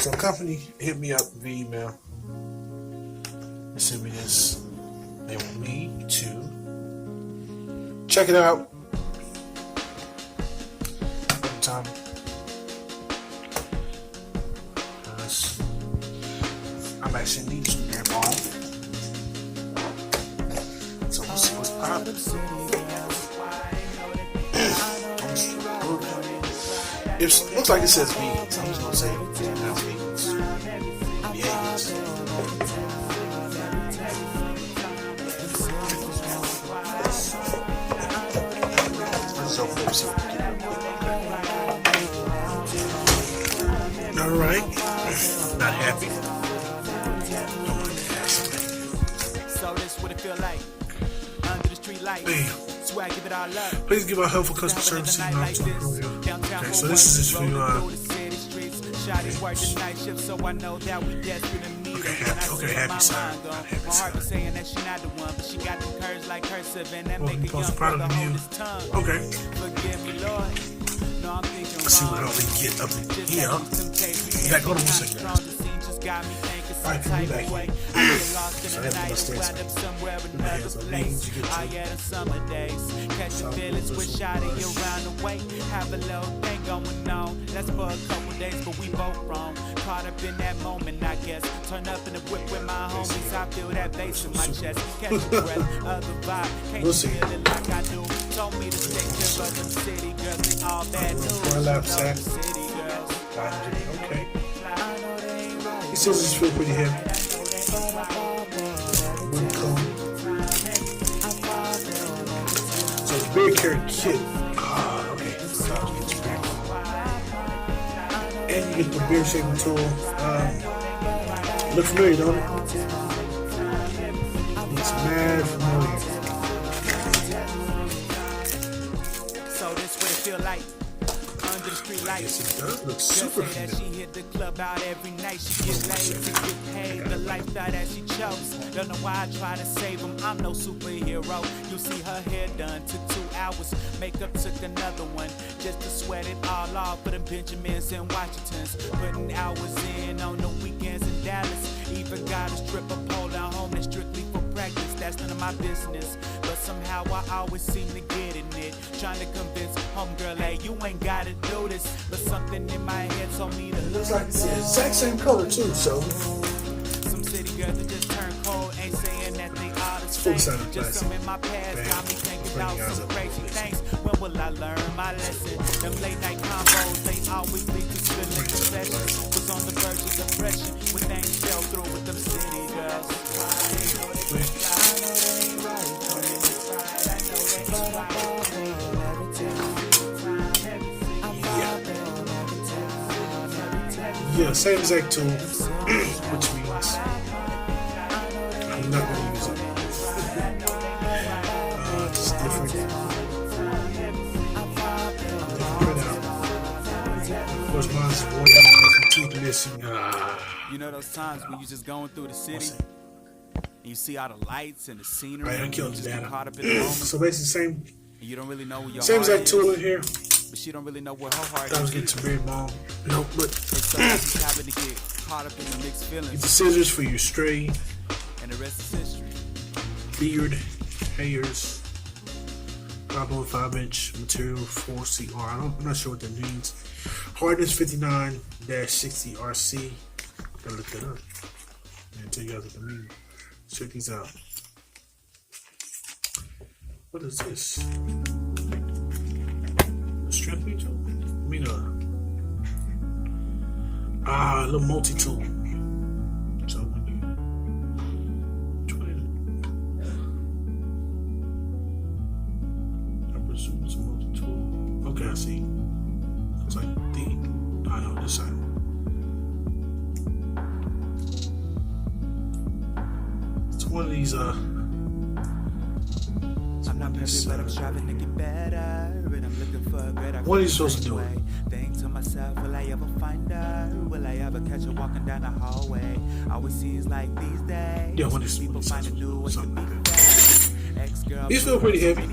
So company hit me up via email. They sent me this. They want me to check it out. Time. I'm actually needing some damn ball. So we'll see what's popping. It looks like it says Veagins. I'm just gonna say Veagins. Veagins. Let's open up so we can get it. Alright. Not happy. Don't want to ask something. So this what it feel like. Under the street light. Swear I give it all up. Please give our helpful customer service email to improve you. Okay, so this is just for you. Okay, happy sign. Happy sign. Well, post product review. Okay. Let's see what else we can get up in here. Back on 1 second. Alright, can we back here? So I have to stance. Catch the feelings, wish out of you around the way. Have a little thing going on. That's for a couple days, but we both wrong. Caught up in that moment, I guess. Turn up in the whip with my homies. I feel that bass in my chest. Catch the breath of the vibe. Can't feel it like I do. Told me to stay clear of them city girls. They all bad news. City girls. Okay. These scissors feel pretty heavy. So it's beard care kit. Okay. And you get the beard shaping tool. Look familiar, don't it? It's mad familiar. So this what it feel like. Under the street lights. Yes, it does look super familiar. She hit the club out every night. She get laid to get paid. The lifestyle that she chose. Don't know why I try to save him. I'm no superhero. You see her hair done. Took 2 hours. Makeup took another one. Just to sweat it all off for the Benjamins and Washingtons. Putting hours in on the weekends in Dallas. Even got a stripper pole down home that's strictly for practice. That's none of my business. But somehow I always seem to get in it. Trying to convince homegirl, hey, you ain't gotta do this. But something in my head told me to looks like it's the exact same color too, so some city girls that just turn cold, ain't saying that they are the same. Just some in my past got me thinking about some crazy things. When will I learn my lesson? Them late night combos, they always lead to spilling confessions. Was on the verge of depression when things fell through with them city girls. yeah, same exact tool, which means I'm not going to use it. It's different. Printout. Of course, mine's worn out because the teeth missing. You know those times when you just going through the city and you see all the lights and the scenery, right, I and killed you the just data. get caught up in the moment. So basically, same. And you don't really know where your Same heart exact is, tool in here. but she don't really know where her heart I was is. getting some beard balm. Nope, but So she's having to get caught up in the mixed get the feelings, scissors for your stray and the rest is history. beard hairs. 5.5-inch material 4CR. I'm not sure what that means. Hardness 59-60 RC. Gotta look that up and tell you guys what that means. Check these out. What is this? A strapping tool? I mean a little multi-tool. So when you try it, I presume it's a multi-tool. Okay, I see. Looks like I know this side. It's one of these I'm not perfect, but I'm striving to get better, and I'm looking for a better. What are you supposed to do? Think to myself, will I ever find her? Will I ever catch her walking down the hallway? Always seems like these days. Yeah, when it's people find a new way to be like ex-girl. these feel pretty heavy.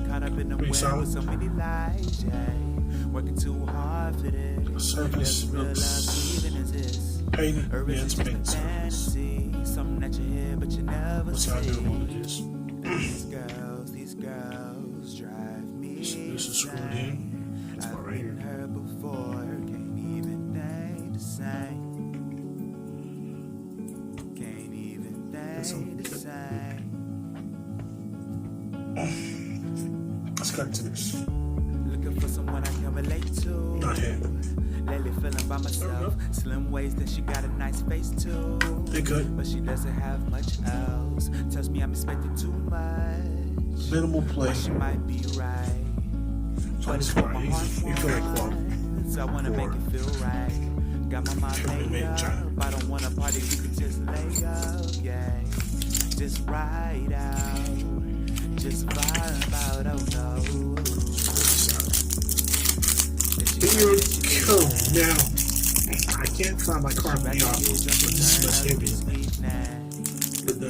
Caught up in the Pretty web solid. with so many lies, yeah. Working too hard for this. Surface looks Painting? Or Yeah, is it's it just painting a service. fantasy? Something that you hear but you never What's how see. durable it is? These girls drive me This is screwed in. This part right here. been her before, can't even think the same. Can't even think the same. Let's cut to this. Looking for someone I can relate to. Not here. Lately feeling by myself. Slim waist and she got a nice face too. They good. But she doesn't have much else. Tells me I'm expecting too much. Minimal play. She might be right. But it's what my heart You feel like wants. I wanna make it feel right. Got my mind made up. I don't wanna party, we can just lay up, yeah. Just ride out. Just vibe out, oh no. Beard coat. Now, I can't find my carbon yarn, but this is much heavier. The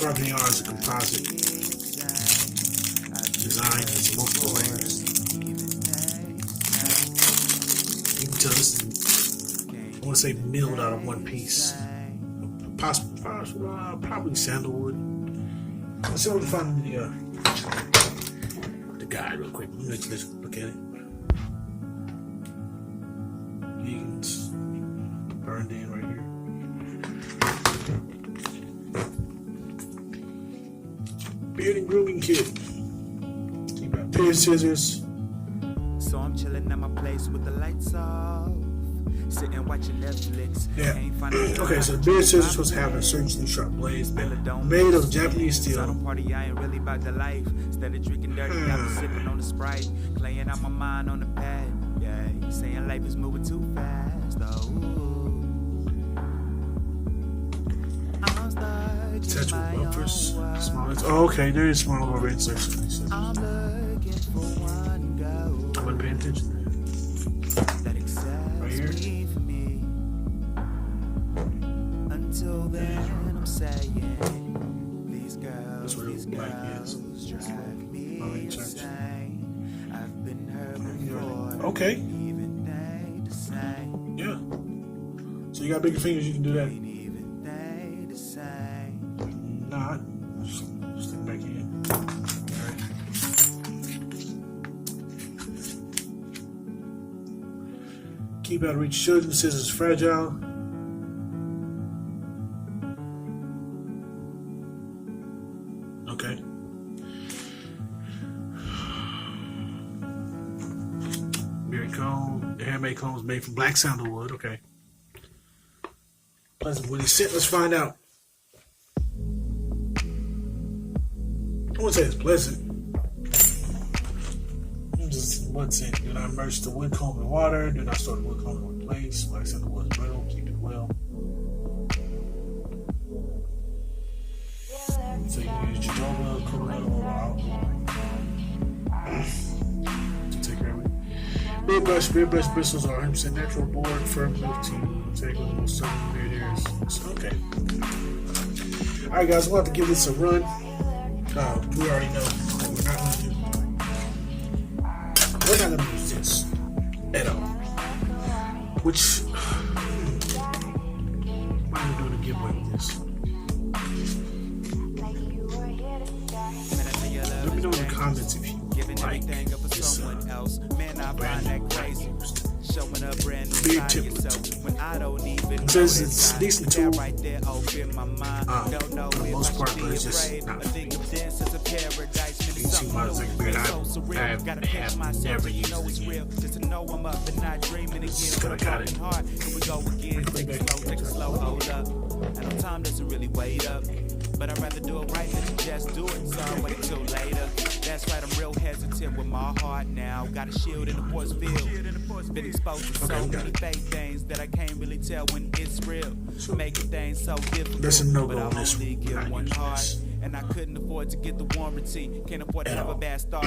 carbon yarn is a composite design. It's multiple layers. You can tell this is, I want to say, milled out of one piece. Probably sandalwood. Let's see what we find in the guide real quick. Let's look at it. Veagins burned in right here. Beard and grooming kit. Keep out pair of scissors. So I'm chilling at my place with the lights off, sitting watching Netflix. Yeah. Okay, so the beard scissors was having surgically sharp blades, made of Japanese steel. I don't party, I ain't really about the life. Instead of drinking dirty, I was sipping on the Sprite, playing out my mind on the pad. Yeah, saying life is moving too fast. Detachable bumpers, small. Oh, okay, there is small rubber inserts. I'm looking for one girl. I wasn't paying attention. That accepts Right here. me for me. Until then, I'm saying these girls drive me insane. I've been hurt before. Okay. Even they the same. Yeah. So you got bigger fingers, you can do that. Even they the same. Not. Stick back in. Alright. Keep out of reach children. Scissors fragile. Okay. Beard comb. The handmade comb is made from black sandalwood. Okay. Pleasant woody scent. Let's find out. I wouldn't say it's pleasant. Just wood scent. Do not immerse the wood comb in water. Do not store the wood comb in one place. Black sandalwood is brittle. Keep it well. So you can use jojoba, coconut oil, to take care of it. Beard brush bristles are 100% natural, board, firm enough to take with the most southern beard areas. So, okay. Alright guys, we'll have to give this a run. We already know that we're not going to do. We're not going to use this at all. Which, why are we doing a giveaway with this? Let me know in the comments if you like this brand new Showing up brand new beard side template. yourself when I don't even It says it's a decent tool. right there open my mind. Don't know For the if most I part, should but be it's just afraid. not I for think me. of this as a paradise. Maybe You can see why it's like beard. I so surreal. Gotta have pinch myself never to used know it's it. real. Just to know I'm up and not dreaming again. Just With a got it. broken heart. Here we go again. Take it slow, hold up. I know time doesn't really wait up, but I'd rather do it right than just do it. So I'll wait till later. That's right, I'm real hesitant with my heart now. Got a shield in the force field. Been exposed to so many fake things that I can't really tell when it's real. Making things so difficult. That's a no-go but I on this only one. get Not one using heart, this. and I couldn't afford to get the warranty. Can't afford to At have a all. bad start.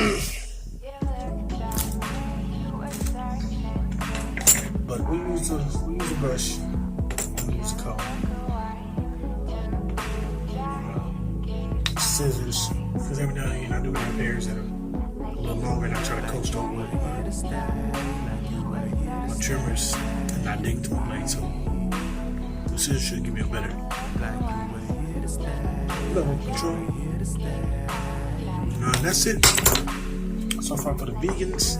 But we use a brush. We use a comb. Scissors. Because every now and again I do have hairs that are a little longer and I try to coast over with my trimmers and not digging to my blade, so this should give me a better level of control. And that's it. So far for the Veagins.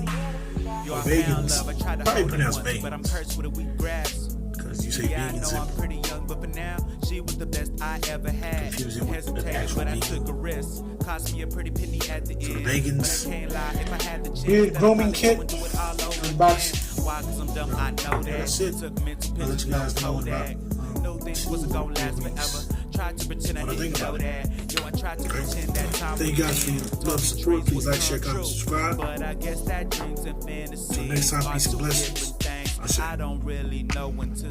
Or Veagins. Probably pronounced Veagins. Because you say Veagins. She was the best I ever had. Confusing with the actual but I vegan. took a risk. Cost me a pretty penny at the So the end. Veagins. But I can't lie, if I had the chance, Beard then grooming I'd kit. probably do it all over Unboxing. again. Why? 'Cause I'm dumb, I know that. That's it. Took mental I'll let pictures, you guys no know about Kodak. No things wasn't gonna last forever. Tried to pretend I what I didn't think know about that. Yo, I tried to pretend that time. Thank you guys for your love and support. Please like, share, comment, subscribe. But I guess that dreams and fantasies. Till next time, peace and are two blessings. different things. I say. I don't really know when to